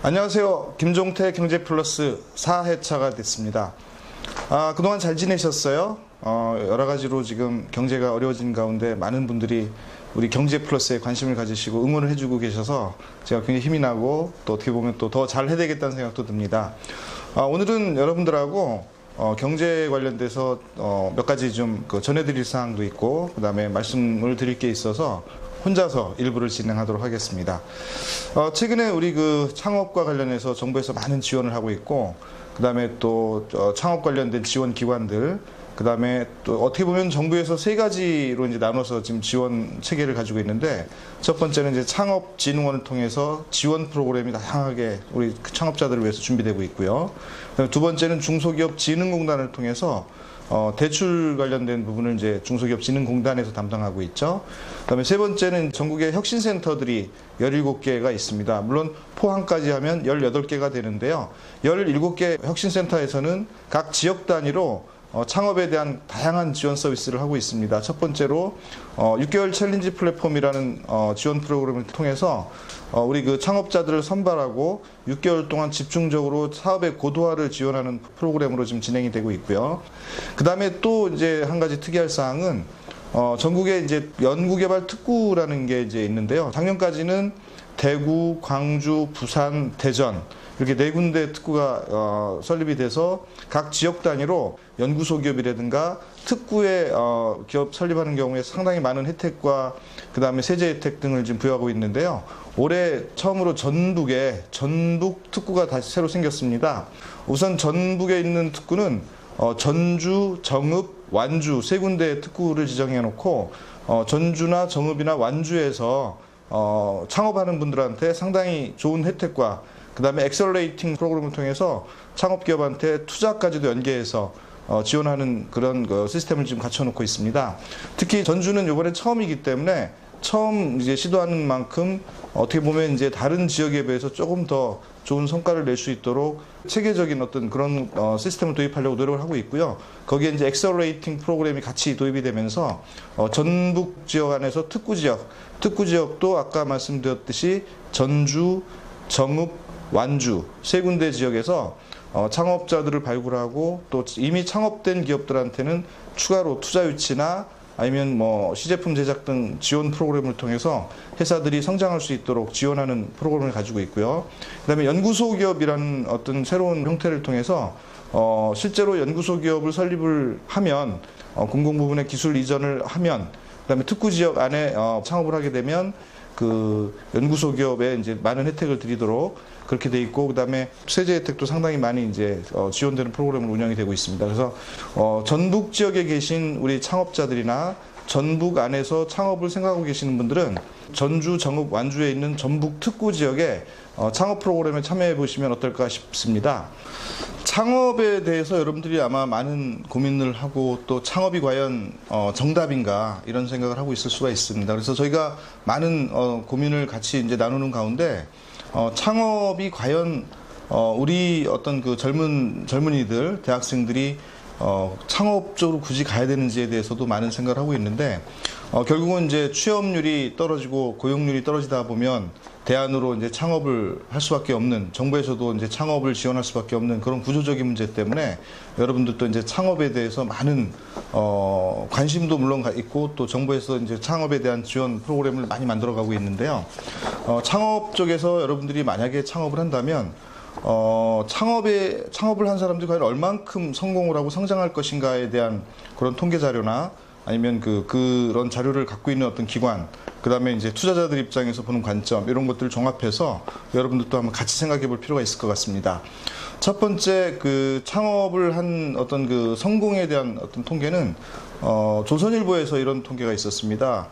안녕하세요. 김종태 경제플러스 4회차가 됐습니다. 그동안 잘 지내셨어요? 여러 가지로 지금 경제가 어려워진 가운데 많은 분들이 우리 경제플러스에 관심을 가지시고 응원을 해주고 계셔서 제가 굉장히 힘이 나고 또 어떻게 보면 또 더 잘 해야 되겠다는 생각도 듭니다. 오늘은 여러분들하고 경제 관련돼서 몇 가지 좀 전해드릴 사항도 있고 그 다음에 말씀을 드릴 게 있어서 혼자서 일부를 진행하도록 하겠습니다. 최근에 우리 창업과 관련해서 정부에서 많은 지원을 하고 있고 그 다음에 또 창업 관련된 지원 기관들 그 다음에 또 어떻게 보면 정부에서 세 가지로 이제 나눠서 지금 지원 체계를 가지고 있는데 첫 번째는 이제 창업진흥원을 통해서 지원 프로그램이 다양하게 우리 창업자들을 위해서 준비되고 있고요. 두 번째는 중소기업진흥공단을 통해서 대출 관련된 부분을 이제 중소기업진흥공단에서 담당하고 있죠. 그다음에 세 번째는 전국의 혁신센터들이 17개가 있습니다. 물론 포항까지 하면 18개가 되는데요. 17개 혁신센터에서는 각 지역 단위로 창업에 대한 다양한 지원 서비스를 하고 있습니다. 첫 번째로 6개월 챌린지 플랫폼이라는 지원 프로그램을 통해서 우리 창업자들을 선발하고 6개월 동안 집중적으로 사업의 고도화를 지원하는 프로그램으로 지금 진행이 되고 있고요. 그 다음에 또 이제 한 가지 특이할 사항은 전국에 이제 연구개발 특구라는 게 이제 있는데요. 작년까지는 대구, 광주, 부산, 대전 이렇게 네 군데 특구가 설립이 돼서 각 지역 단위로 연구소 기업이라든가 특구의 기업 설립하는 경우에 상당히 많은 혜택과 그 다음에 세제 혜택 등을 지금 부여하고 있는데요. 올해 처음으로 전북 특구가 다시 새로 생겼습니다. 우선 전북에 있는 특구는 전주, 정읍, 완주 세 군데 특구를 지정해 놓고 전주나 정읍이나 완주에서 창업하는 분들한테 상당히 좋은 혜택과 그 다음에 엑셀러레이팅 프로그램을 통해서 창업기업한테 투자까지도 연계해서 지원하는 그런 시스템을 지금 갖춰놓고 있습니다. 특히 전주는 이번에 처음이기 때문에 처음 이제 시도하는 만큼 어떻게 보면 이제 다른 지역에 비해서 조금 더 좋은 성과를 낼 수 있도록 체계적인 어떤 그런 시스템을 도입하려고 노력을 하고 있고요. 거기에 이제 엑셀러레이팅 프로그램이 같이 도입이 되면서 전북 지역 안에서 특구 지역도 아까 말씀드렸듯이 전주, 정읍, 완주 세 군데 지역에서 창업자들을 발굴하고 또 이미 창업된 기업들한테는 추가로 투자 유치나 아니면 시제품 제작 등 지원 프로그램을 통해서 회사들이 성장할 수 있도록 지원하는 프로그램을 가지고 있고요. 그다음에 연구소 기업이라는 어떤 새로운 형태를 통해서 실제로 연구소 기업을 설립을 하면 공공 부분의 기술 이전을 하면 그다음에 특구 지역 안에 창업을 하게 되면 그 연구소 기업에 이제 많은 혜택을 드리도록 그렇게 돼 있고 그다음에 세제 혜택도 상당히 많이 이제 지원되는 프로그램으로 운영이 되고 있습니다. 그래서 전북 지역에 계신 우리 창업자들이나 전북 안에서 창업을 생각하고 계시는 분들은 전주, 정읍, 완주에 있는 전북 특구 지역에 창업 프로그램에 참여해 보시면 어떨까 싶습니다. 창업에 대해서 여러분들이 아마 많은 고민을 하고 또 창업이 과연 정답인가 이런 생각을 하고 있을 수가 있습니다. 그래서 저희가 많은 고민을 같이 이제 나누는 가운데 창업이 과연 우리 어떤 그 젊은이들, 대학생들이 창업 쪽으로 굳이 가야 되는지에 대해서도 많은 생각을 하고 있는데 결국은 이제 취업률이 떨어지고 고용률이 떨어지다 보면 대안으로 이제 창업을 할 수밖에 없는 정부에서도 이제 창업을 지원할 수밖에 없는 그런 구조적인 문제 때문에 여러분들도 이제 창업에 대해서 많은 관심도 물론 있고 또 정부에서 이제 창업에 대한 지원 프로그램을 많이 만들어가고 있는데요. 창업 쪽에서 여러분들이 만약에 창업을 한다면 창업을 한 사람들이 과연 얼만큼 성공을 하고 성장할 것인가에 대한 그런 통계 자료나 아니면 그런 자료를 갖고 있는 어떤 기관, 그 다음에 이제 투자자들 입장에서 보는 관점, 이런 것들을 종합해서 여러분들도 한번 같이 생각해 볼 필요가 있을 것 같습니다. 첫 번째, 창업을 한 어떤 성공에 대한 어떤 통계는, 조선일보에서 이런 통계가 있었습니다.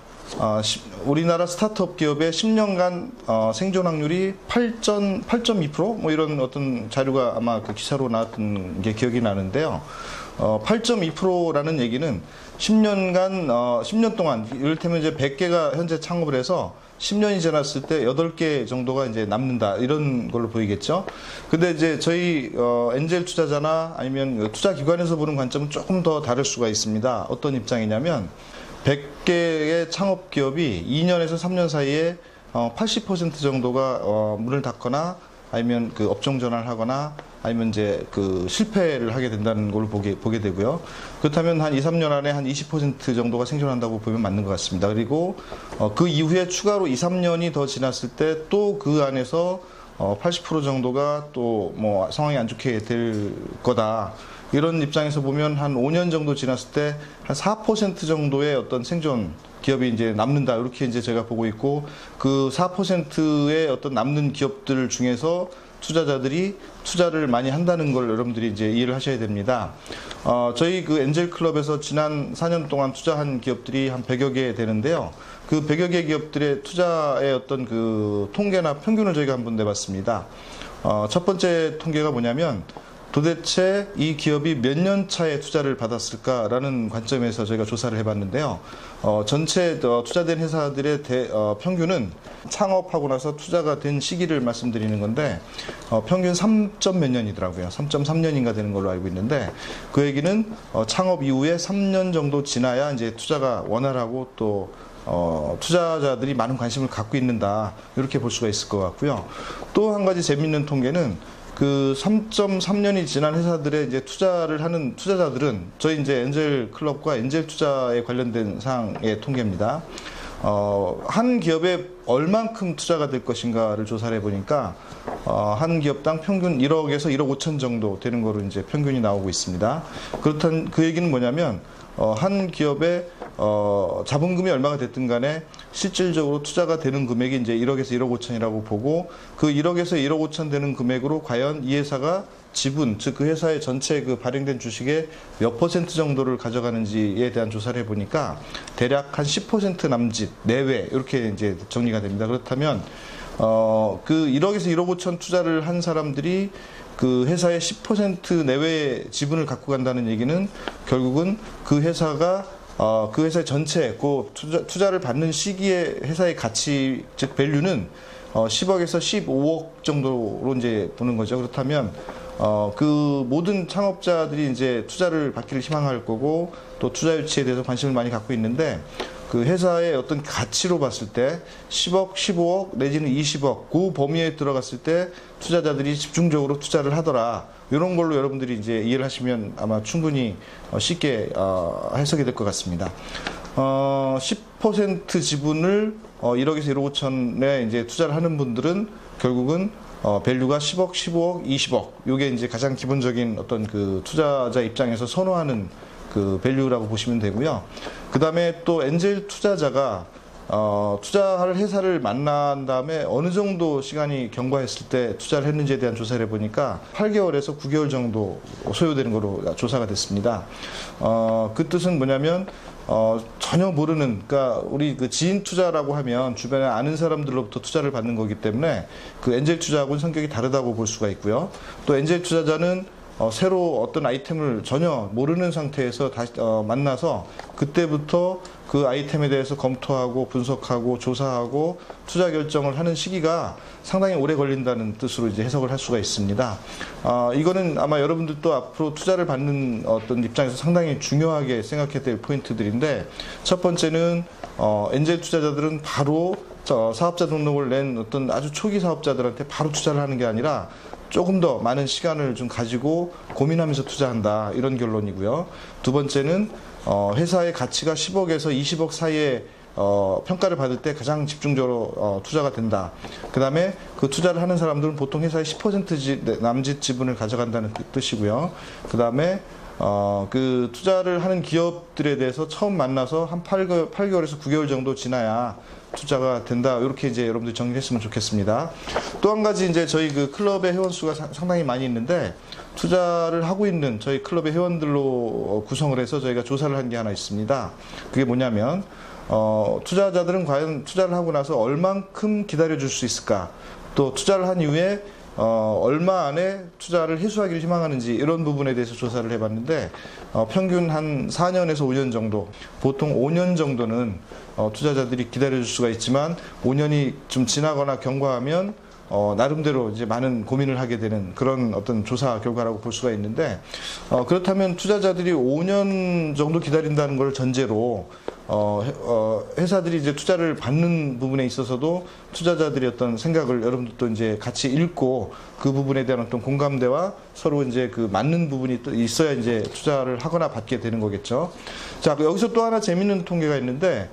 우리나라 스타트업 기업의 10년간 생존 확률이 8.2%? 이런 어떤 자료가 아마 그 기사로 나왔던 게 기억이 나는데요. 8.2%라는 얘기는 10년 동안, 이를테면 이제 100개가 현재 창업을 해서 10년이 지났을 때 8개 정도가 이제 남는다. 이런 걸로 보이겠죠. 근데 이제 저희, 엔젤 투자자나 아니면 투자 기관에서 보는 관점은 조금 더 다를 수가 있습니다. 어떤 입장이냐면, 100개의 창업 기업이 2년에서 3년 사이에 80% 정도가 문을 닫거나 아니면 그 업종 전환을 하거나 아니면 이제 그 실패를 하게 된다는 걸 보게 되고요. 그렇다면 한 2, 3년 안에 한 20% 정도가 생존한다고 보면 맞는 것 같습니다. 그리고 그 이후에 추가로 2, 3년이 더 지났을 때 또 그 안에서 80% 정도가 또 뭐 상황이 안 좋게 될 거다. 이런 입장에서 보면 한 5년 정도 지났을 때 한 4% 정도의 어떤 생존 기업이 이제 남는다. 이렇게 이제 제가 보고 있고, 그 4%의 어떤 남는 기업들 중에서 투자자들이 투자를 많이 한다는 걸 여러분들이 이제 이해를 하셔야 됩니다. 저희 그 엔젤 클럽에서 지난 4년 동안 투자한 기업들이 한 100여 개 되는데요. 그 100여 개 기업들의 투자의 어떤 그 통계나 평균을 저희가 한번 내봤습니다. 첫 번째 통계가 뭐냐면, 도대체 이 기업이 몇 년 차에 투자를 받았을까라는 관점에서 저희가 조사를 해봤는데요. 전체 투자된 회사들의 평균은 창업하고 나서 투자가 된 시기를 말씀드리는 건데, 평균 3점 몇 년이더라고요. 3.3년인가 되는 걸로 알고 있는데, 그 얘기는 창업 이후에 3년 정도 지나야 이제 투자가 원활하고 또 투자자들이 많은 관심을 갖고 있는다, 이렇게 볼 수가 있을 것 같고요. 또 한 가지 재미있는 통계는 그 3.3년이 지난 회사들의 이제 투자를 하는 투자자들은 저희 이제 엔젤 클럽과 엔젤 투자에 관련된 사항의 통계입니다. 한 기업에 얼만큼 투자가 될 것인가를 조사를 해보니까 한 기업당 평균 1억에서 1억 5천 정도 되는 거로 이제 평균이 나오고 있습니다. 그렇다는 그 얘기는 뭐냐면, 한 기업의 자본금이 얼마가 됐든 간에 실질적으로 투자가 되는 금액이 이제 1억에서 1억 5천이라고 보고, 그 1억에서 1억 5천 되는 금액으로 과연 이 회사가 지분, 즉 그 회사의 전체 그 발행된 주식의 몇 % 정도를 가져가는지에 대한 조사를 해보니까 대략 한 10% 남짓 내외, 이렇게 이제 정리가 됩니다. 그렇다면 그 1억에서 1억 5천 투자를 한 사람들이 그 회사의 10% 내외의 지분을 갖고 간다는 얘기는 결국은 그 회사가 그 회사의 전체 그 투자를 받는 시기에 회사의 가치, 즉 밸류는 10억에서 15억 정도로 이제 보는 거죠. 그렇다면 그 모든 창업자들이 이제 투자를 받기를 희망할 거고, 또 투자 유치에 대해서 관심을 많이 갖고 있는데, 그 회사의 어떤 가치로 봤을 때 10억, 15억 내지는 20억 그 범위에 들어갔을 때 투자자들이 집중적으로 투자를 하더라. 이런 걸로 여러분들이 이제 이해를 하시면 아마 충분히 쉽게 해석이 될 것 같습니다. 10% 지분을 1억에서 1억 5천에 이제 투자를 하는 분들은 결국은 밸류가 10억, 15억, 20억. 이게 이제 가장 기본적인 어떤 그 투자자 입장에서 선호하는 그 밸류라고 보시면 되고요. 그 다음에 또 엔젤 투자자가 투자할 회사를 만난 다음에 어느 정도 시간이 경과했을 때 투자를 했는지에 대한 조사를 해보니까 8개월에서 9개월 정도 소요되는 거로 조사가 됐습니다. 그 뜻은 뭐냐면 전혀 모르는, 그러니까 우리 그 지인 투자라고 하면 주변에 아는 사람들로부터 투자를 받는 거기 때문에 그 엔젤 투자하고는 성격이 다르다고 볼 수가 있고요. 또 엔젤 투자자는 새로 어떤 아이템을 전혀 모르는 상태에서 다시 만나서 그때부터 그 아이템에 대해서 검토하고 분석하고 조사하고 투자 결정을 하는 시기가 상당히 오래 걸린다는 뜻으로 이제 해석을 할 수가 있습니다. 이거는 아마 여러분들도 앞으로 투자를 받는 어떤 입장에서 상당히 중요하게 생각해야 될 포인트들인데, 첫 번째는 엔젤 투자자들은 바로 사업자 등록을 낸 어떤 아주 초기 사업자들한테 바로 투자를 하는 게 아니라 조금 더 많은 시간을 좀 가지고 고민하면서 투자한다, 이런 결론이고요. 두 번째는 회사의 가치가 10억에서 20억 사이에 평가를 받을 때 가장 집중적으로 투자가 된다. 그 다음에 그 투자를 하는 사람들은 보통 회사의 10% 남짓 지분을 가져간다는 뜻이고요. 그 다음에 그 투자를 하는 기업들에 대해서 처음 만나서 한 8개월에서 9개월 정도 지나야 투자가 된다. 이렇게 이제 여러분들 정리했으면 좋겠습니다. 또 한 가지 이제 저희 그 클럽의 회원 수가 상당히 많이 있는데, 투자를 하고 있는 저희 클럽의 회원들로 구성을 해서 저희가 조사를 한 게 하나 있습니다. 그게 뭐냐면, 투자자들은 과연 투자를 하고 나서 얼만큼 기다려줄 수 있을까? 또 투자를 한 이후에 얼마 안에 투자를 회수하기를 희망하는지, 이런 부분에 대해서 조사를 해봤는데, 평균 한 4년에서 5년 정도, 보통 5년 정도는 투자자들이 기다려줄 수가 있지만 5년이 좀 지나거나 경과하면 나름대로 이제 많은 고민을 하게 되는 그런 어떤 조사 결과라고 볼 수가 있는데, 그렇다면 투자자들이 5년 정도 기다린다는 걸 전제로 회사들이 이제 투자를 받는 부분에 있어서도 투자자들의 어떤 생각을 여러분들도 이제 같이 읽고 그 부분에 대한 어떤 공감대와 서로 이제 그 맞는 부분이 또 있어야 이제 투자를 하거나 받게 되는 거겠죠. 자, 여기서 또 하나 재밌는 통계가 있는데,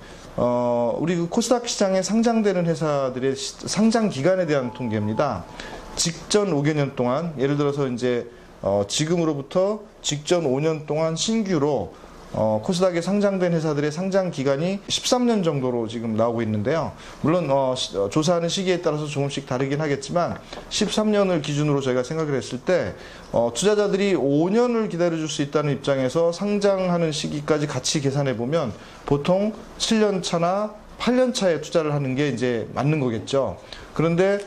우리 그 코스닥 시장에 상장되는 회사들의 상장 기간에 대한 통계입니다. 직전 5개년 동안, 예를 들어서 이제 지금으로부터 직전 5년 동안 신규로 코스닥에 상장된 회사들의 상장 기간이 13년 정도로 지금 나오고 있는데요. 물론 조사하는 시기에 따라서 조금씩 다르긴 하겠지만 13년을 기준으로 저희가 생각을 했을 때 투자자들이 5년을 기다려줄 수 있다는 입장에서 상장하는 시기까지 같이 계산해 보면 보통 7년 차나 8년 차에 투자를 하는 게 이제 맞는 거겠죠. 그런데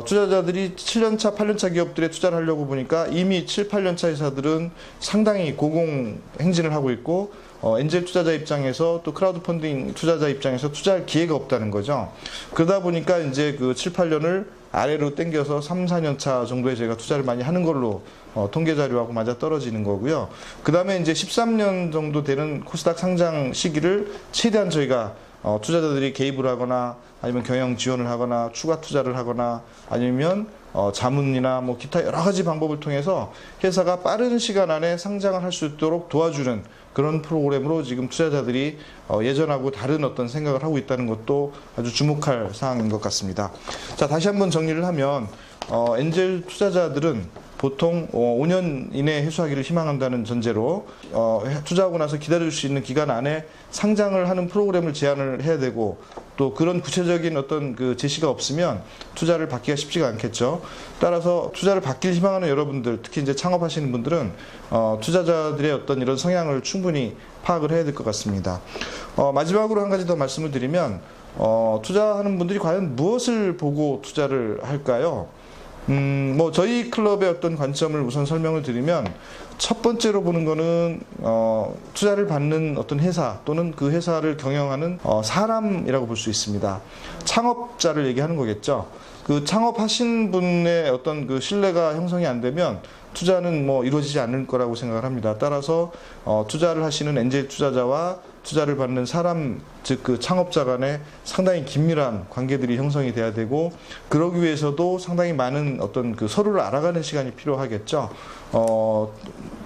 투자자들이 7년차, 8년차 기업들에 투자를 하려고 보니까 이미 7, 8년차 회사들은 상당히 고공 행진을 하고 있고, 엔젤 투자자 입장에서 또 크라우드 펀딩 투자자 입장에서 투자할 기회가 없다는 거죠. 그러다 보니까 이제 그 7, 8년을 아래로 당겨서 3, 4년차 정도에 저희가 투자를 많이 하는 걸로 통계 자료하고 맞아 떨어지는 거고요. 그 다음에 이제 13년 정도 되는 코스닥 상장 시기를 최대한 저희가 투자자들이 개입을 하거나 아니면 경영 지원을 하거나 추가 투자를 하거나 아니면 자문이나 뭐 기타 여러 가지 방법을 통해서 회사가 빠른 시간 안에 상장을 할 수 있도록 도와주는 그런 프로그램으로 지금 투자자들이 예전하고 다른 어떤 생각을 하고 있다는 것도 아주 주목할 사항인 것 같습니다. 자, 다시 한번 정리를 하면 엔젤 투자자들은 보통 5년 이내에 회수하기를 희망한다는 전제로 투자하고 나서 기다릴 수 있는 기간 안에 상장을 하는 프로그램을 제안을 해야 되고, 또 그런 구체적인 어떤 그 제시가 없으면 투자를 받기가 쉽지가 않겠죠. 따라서 투자를 받길 희망하는 여러분들, 특히 이제 창업하시는 분들은 투자자들의 어떤 이런 성향을 충분히 파악을 해야 될 것 같습니다. 마지막으로 한 가지 더 말씀을 드리면, 투자하는 분들이 과연 무엇을 보고 투자를 할까요? 뭐 저희 클럽의 어떤 관점을 우선 설명을 드리면, 첫 번째로 보는 거는 투자를 받는 어떤 회사 또는 그 회사를 경영하는 사람이라고 볼 수 있습니다. 창업자를 얘기하는 거겠죠. 그 창업하신 분의 어떤 그 신뢰가 형성이 안 되면 투자는 뭐 이루어지지 않을 거라고 생각을 합니다. 따라서 투자를 하시는 엔젤 투자자와 투자를 받는 사람, 즉 그 창업자 간에 상당히 긴밀한 관계들이 형성이 돼야 되고, 그러기 위해서도 상당히 많은 어떤 그 서로를 알아가는 시간이 필요하겠죠.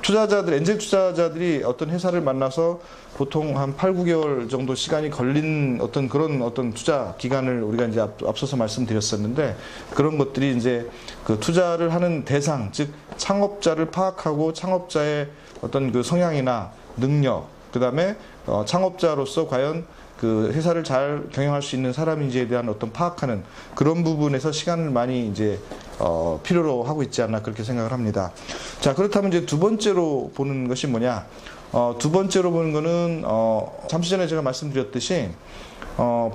투자자들, 엔젤 투자자들이 어떤 회사를 만나서 보통 한 8, 9개월 정도 시간이 걸린 어떤 그런 어떤 투자 기간을 우리가 이제 앞서서 말씀드렸었는데, 그런 것들이 이제 그 투자를 하는 대상, 즉 창업자를 파악하고 창업자의 어떤 그 성향이나 능력, 그 다음에 창업자로서 과연 그 회사를 잘 경영할 수 있는 사람인지에 대한 어떤 파악하는 그런 부분에서 시간을 많이 이제 필요로 하고 있지 않나 그렇게 생각을 합니다. 자, 그렇다면 이제 두 번째로 보는 것이 뭐냐? 두 번째로 보는 거는 잠시 전에 제가 말씀드렸듯이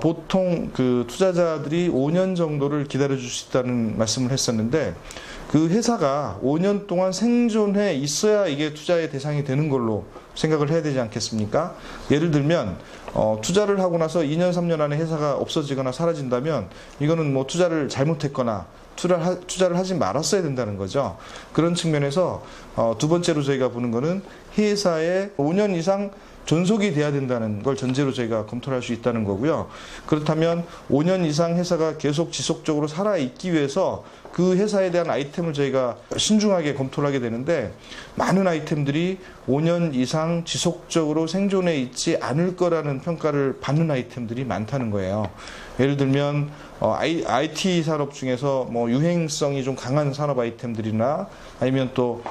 보통 그 투자자들이 5년 정도를 기다려 줄 수 있다는 말씀을 했었는데, 그 회사가 5년 동안 생존해 있어야 이게 투자의 대상이 되는 걸로 생각을 해야 되지 않겠습니까? 예를 들면 투자를 하고 나서 2년, 3년 안에 회사가 없어지거나 사라진다면 이거는 뭐 투자를 잘못했거나 투자를 하지 말았어야 된다는 거죠. 그런 측면에서 두 번째로 저희가 보는 거는 회사에 5년 이상 존속이 돼야 된다는 걸 전제로 저희가 검토를 할 수 있다는 거고요. 그렇다면 5년 이상 회사가 계속 지속적으로 살아있기 위해서 그 회사에 대한 아이템을 저희가 신중하게 검토를 하게 되는데, 많은 아이템들이 5년 이상 지속적으로 생존해 있지 않을 거라는 평가를 받는 아이템들이 많다는 거예요. 예를 들면 IT 산업 중에서 뭐 유행성이 좀 강한 산업 아이템들이나 아니면 또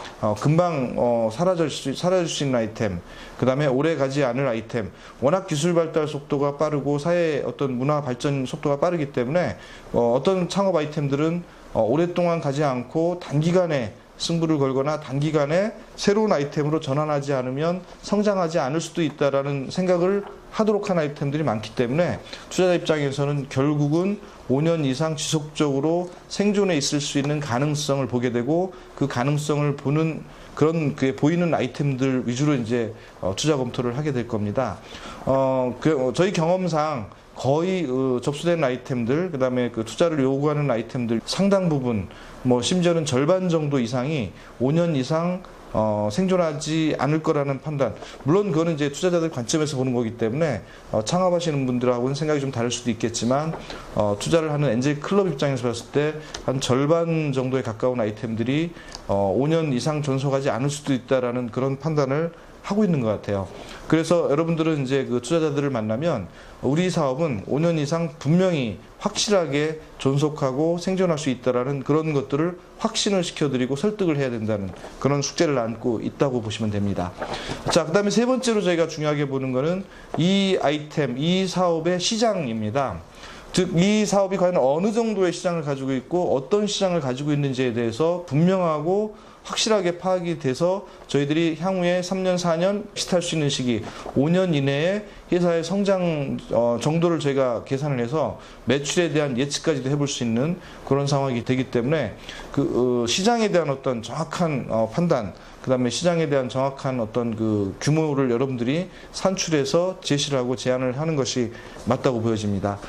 금방 사라질 수 있는 아이템, 그 다음에 오래 가지 않을 아이템, 워낙 기술 발달 속도가 빠르고 사회의 어떤 문화 발전 속도가 빠르기 때문에 어떤 창업 아이템들은 오랫동안 가지 않고 단기간에 승부를 걸거나 단기간에 새로운 아이템으로 전환하지 않으면 성장하지 않을 수도 있다라는 생각을 하도록 한 아이템들이 많기 때문에 투자자 입장에서는 결국은 5년 이상 지속적으로 생존해 있을 수 있는 가능성을 보게 되고, 그 가능성을 보는 그런 그 보이는 아이템들 위주로 이제 투자 검토를 하게 될 겁니다. 저희 경험상 거의 접수된 아이템들, 그다음에 그 투자를 요구하는 아이템들 상당 부분, 뭐 심지어는 절반 정도 이상이 5년 이상 생존하지 않을 거라는 판단. 물론 그거는 이제 투자자들 관점에서 보는 거기 때문에 창업하시는 분들하고는 생각이 좀 다를 수도 있겠지만 투자를 하는 엔젤 클럽 입장에서 봤을 때 한 절반 정도에 가까운 아이템들이 5년 이상 존속하지 않을 수도 있다라는 그런 판단을 하고 있는 것 같아요. 그래서 여러분들은 이제 그 투자자들을 만나면 우리 사업은 5년 이상 분명히 확실하게 존속하고 생존할 수 있다라는 그런 것들을 확신을 시켜드리고 설득을 해야 된다는 그런 숙제를 안고 있다고 보시면 됩니다. 자, 그 다음에 세 번째로 저희가 중요하게 보는 거는 이 아이템, 이 사업의 시장입니다. 즉, 이 사업이 과연 어느 정도의 시장을 가지고 있고 어떤 시장을 가지고 있는지에 대해서 분명하고 확실하게 파악이 돼서 저희들이 향후에 3년, 4년 시탈 수 있는 시기 5년 이내에 회사의 성장 정도를 저희가 계산을 해서 매출에 대한 예측까지도 해볼 수 있는 그런 상황이 되기 때문에 그 시장에 대한 어떤 정확한 판단, 그 다음에 시장에 대한 정확한 어떤 그 규모를 여러분들이 산출해서 제시를 하고 제안을 하는 것이 맞다고 보여집니다.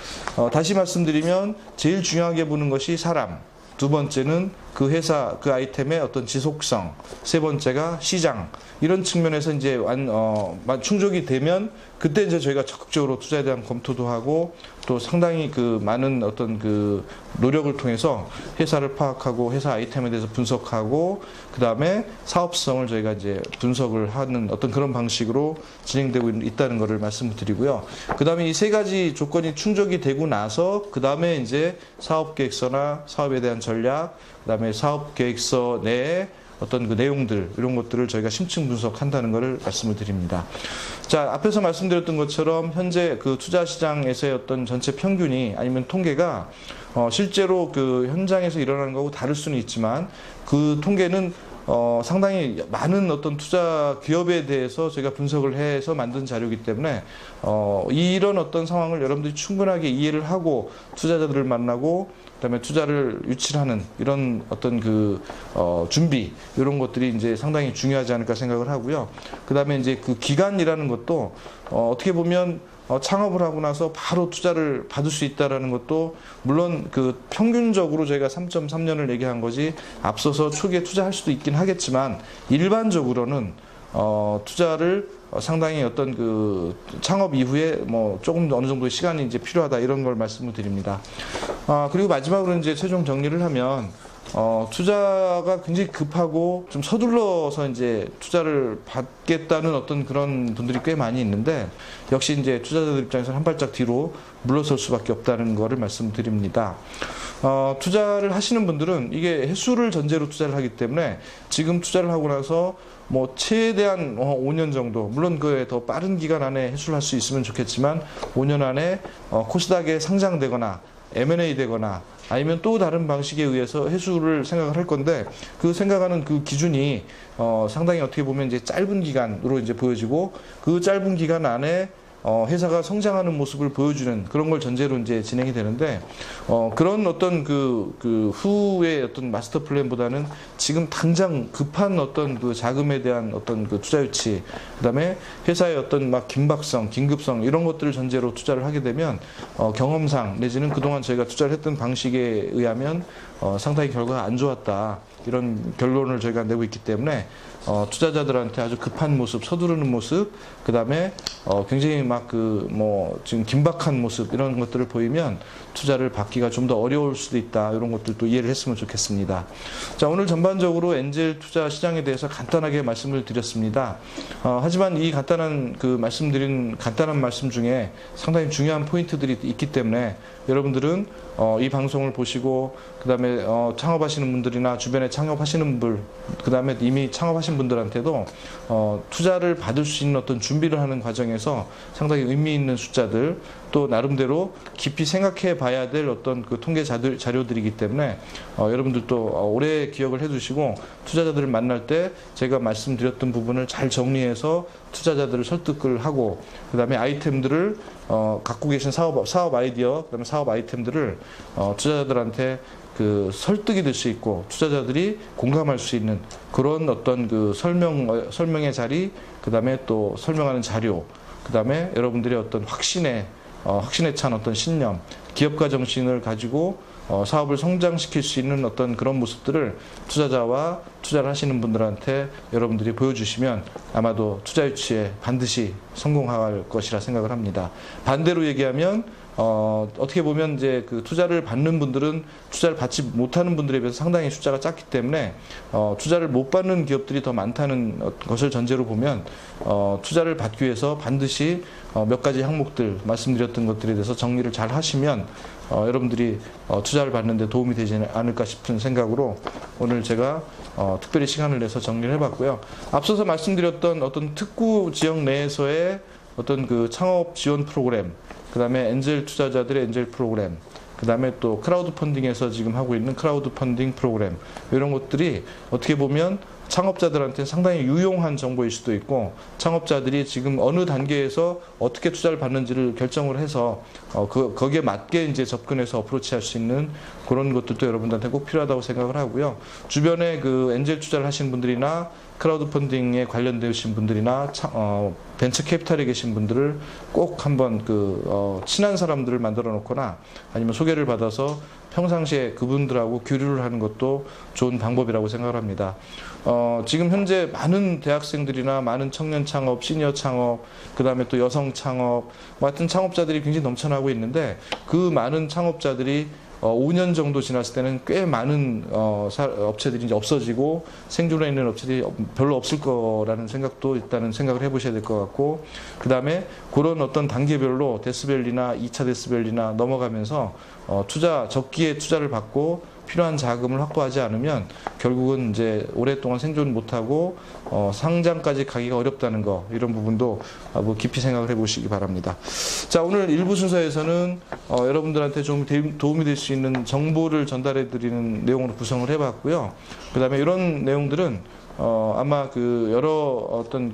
다시 말씀드리면 제일 중요하게 보는 것이 사람, 두 번째는 그 회사, 그 아이템의 어떤 지속성, 세 번째가 시장, 이런 측면에서 이제 충족이 되면 그때 이제 저희가 적극적으로 투자에 대한 검토도 하고 또 상당히 그 많은 어떤 그 노력을 통해서 회사를 파악하고 회사 아이템에 대해서 분석하고 그 다음에 사업성을 저희가 이제 분석을 하는 어떤 그런 방식으로 진행되고 있다는 것을 말씀을 드리고요. 그 다음에 이 세 가지 조건이 충족이 되고 나서 그 다음에 이제 사업 계획서나 사업에 대한 전략, 그 다음에 사업 계획서 내에 어떤 그 내용들, 이런 것들을 저희가 심층 분석한다는 것을 말씀을 드립니다. 자, 앞에서 말씀드렸던 것처럼 현재 그 투자 시장에서의 어떤 전체 평균이 아니면 통계가 실제로 그 현장에서 일어나는 거하고 다를 수는 있지만 그 통계는 상당히 많은 어떤 투자 기업에 대해서 저희가 분석을 해서 만든 자료이기 때문에 이런 어떤 상황을 여러분들이 충분하게 이해를 하고 투자자들을 만나고 그다음에 투자를 유치하는 이런 어떤 그 준비, 이런 것들이 이제 상당히 중요하지 않을까 생각을 하고요. 그다음에 이제 그 기간이라는 것도 어떻게 보면 창업을 하고 나서 바로 투자를 받을 수 있다라는 것도 물론 그 평균적으로 저희가 3.3년을 얘기한 거지 앞서서 초기에 투자할 수도 있긴 하겠지만 일반적으로는 투자를 상당히 어떤 그 창업 이후에 뭐 조금 어느 정도의 시간이 이제 필요하다, 이런 걸 말씀을 드립니다. 그리고 마지막으로 이제 최종 정리를 하면 투자가 굉장히 급하고 좀 서둘러서 이제 투자를 받겠다는 어떤 그런 분들이 꽤 많이 있는데 역시 이제 투자자들 입장에서는 한 발짝 뒤로 물러설 수밖에 없다는 것을 말씀드립니다. 투자를 하시는 분들은 이게 해수를 전제로 투자를 하기 때문에 지금 투자를 하고 나서 뭐 최대한 5년 정도, 물론 그에 더 빠른 기간 안에 해수를 할 수 있으면 좋겠지만 5년 안에 코스닥에 상장되거나 M&A 되거나 아니면 또 다른 방식에 의해서 해수를 생각을 할 건데 그 생각하는 그 기준이 상당히 어떻게 보면 이제 짧은 기간으로 이제 보여지고 그 짧은 기간 안에 회사가 성장하는 모습을 보여주는 그런 걸 전제로 이제 진행이 되는데 그런 어떤 그 후의 어떤 마스터 플랜보다는 지금 당장 급한 어떤 그 자금에 대한 어떤 그 투자 유치, 그다음에 회사의 어떤 막 긴박성, 긴급성 이런 것들을 전제로 투자를 하게 되면 경험상 내지는 그동안 저희가 투자를 했던 방식에 의하면 상당히 결과가 안 좋았다, 이런 결론을 저희가 내고 있기 때문에 투자자들한테 아주 급한 모습, 서두르는 모습, 그 다음에 굉장히 막 지금 긴박한 모습, 이런 것들을 보이면 투자를 받기가 좀 더 어려울 수도 있다, 이런 것들도 이해를 했으면 좋겠습니다. 자, 오늘 전반적으로 엔젤 투자 시장에 대해서 간단하게 말씀을 드렸습니다. 하지만 이 간단한 말씀드린 간단한 말씀 중에 상당히 중요한 포인트들이 있기 때문에 여러분들은 이 방송을 보시고 그 다음에 창업하시는 분들이나 주변에 창업하시는 분, 그 다음에 이미 창업하신 분들한테도 투자를 받을 수 있는 어떤 준비를 하는 과정에서 상당히 의미 있는 숫자들, 또 나름대로 깊이 생각해 봐야 될 어떤 그 통계 자료들이기 때문에 여러분들도 오래 기억을 해두시고 투자자들을 만날 때 제가 말씀드렸던 부분을 잘 정리해서 투자자들을 설득을 하고 그 다음에 아이템들을 갖고 계신 사업 아이디어, 그 다음에 사업 아이템들을 투자자들한테 그 설득이 될 수 있고 투자자들이 공감할 수 있는 그런 어떤 그 설명의 자리, 그 다음에 또 설명하는 자료, 그 다음에 여러분들의 어떤 확신의 확신에 찬 어떤 신념, 기업가 정신을 가지고 사업을 성장시킬 수 있는 어떤 그런 모습들을 투자자와 투자를 하시는 분들한테 여러분들이 보여주시면 아마도 투자 유치에 반드시 성공할 것이라 생각을 합니다. 반대로 얘기하면 어떻게 보면 이제 그 투자를 받는 분들은 투자를 받지 못하는 분들에 비해서 상당히 숫자가 작기 때문에 투자를 못 받는 기업들이 더 많다는 것을 전제로 보면 투자를 받기 위해서 반드시 몇 가지 항목들 말씀드렸던 것들에 대해서 정리를 잘 하시면 여러분들이 투자를 받는 데 도움이 되지 않을까 싶은 생각으로 오늘 제가 특별히 시간을 내서 정리를 해봤고요. 앞서서 말씀드렸던 어떤 특구 지역 내에서의 어떤 그 창업 지원 프로그램, 그 다음에 엔젤 투자자들의 엔젤 프로그램, 그 다음에 또 크라우드 펀딩에서 지금 하고 있는 크라우드 펀딩 프로그램, 이런 것들이 어떻게 보면 창업자들한테 상당히 유용한 정보일 수도 있고, 창업자들이 지금 어느 단계에서 어떻게 투자를 받는지를 결정을 해서 거기에 맞게 이제 접근해서 어프로치할 수 있는 그런 것들도 여러분들한테 꼭 필요하다고 생각을 하고요. 주변에 그 엔젤 투자를 하신 분들이나 크라우드 펀딩에 관련되신 분들이나 벤처 캐피탈에 계신 분들을 꼭 한번 친한 사람들을 만들어 놓거나 아니면 소개를 받아서 평상시에 그분들하고 교류를 하는 것도 좋은 방법이라고 생각을 합니다. 지금 현재 많은 대학생들이나 많은 청년 창업, 시니어 창업, 그 다음에 또 여성 창업, 같은 창업자들이 굉장히 넘쳐나고 있는데, 그 많은 창업자들이 5년 정도 지났을 때는 꽤 많은 업체들이 이제 없어지고 생존해 있는 업체들이 별로 없을 거라는 생각도 일단은 생각을 해보셔야 될 것 같고, 그 다음에 그런 어떤 단계별로 데스밸리나 2차 데스밸리나 넘어가면서 적기에 투자를 받고 필요한 자금을 확보하지 않으면 결국은 이제 오랫동안 생존 못하고 상장까지 가기가 어렵다는 거, 이런 부분도 깊이 생각을 해보시기 바랍니다. 자, 오늘 1부 순서에서는 여러분들한테 좀 도움이 될 수 있는 정보를 전달해 드리는 내용으로 구성을 해봤고요. 그 다음에 이런 내용들은 아마 여러 어떤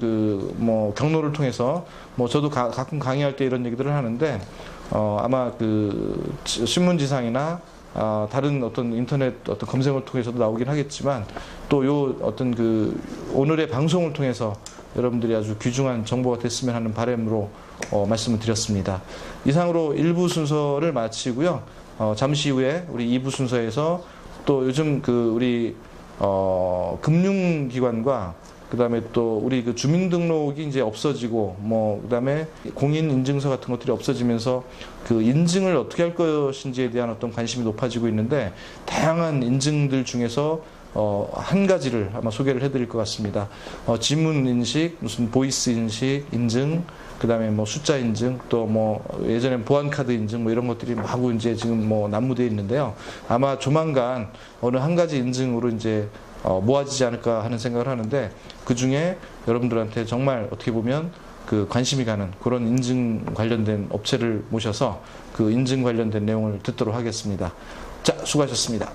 경로를 통해서 저도 가끔 강의할 때 이런 얘기들을 하는데, 아마 신문지상이나 다른 어떤 인터넷 어떤 검색을 통해서도 나오긴 하겠지만, 또 어떤 오늘의 방송을 통해서 여러분들이 아주 귀중한 정보가 됐으면 하는 바람으로 말씀을 드렸습니다. 이상으로 1부 순서를 마치고요. 잠시 후에 우리 2부 순서에서 또 요즘 우리 금융기관과 그 다음에 또 우리 주민등록이 이제 없어지고 그 다음에 공인인증서 같은 것들이 없어지면서 인증을 어떻게 할 것인지에 대한 어떤 관심이 높아지고 있는데, 다양한 인증들 중에서 한 가지를 아마 소개를 해드릴 것 같습니다. 지문 인식, 무슨 보이스 인식, 인증, 그 다음에 숫자 인증, 또 예전엔 보안카드 인증 이런 것들이 하고 이제 지금 난무되어 있는데요. 아마 조만간 어느 한 가지 인증으로 이제 모아지지 않을까 하는 생각을 하는데, 그 중에 여러분들한테 정말 어떻게 보면 관심이 가는 그런 인증 관련된 업체를 모셔서 인증 관련된 내용을 듣도록 하겠습니다. 자, 수고하셨습니다.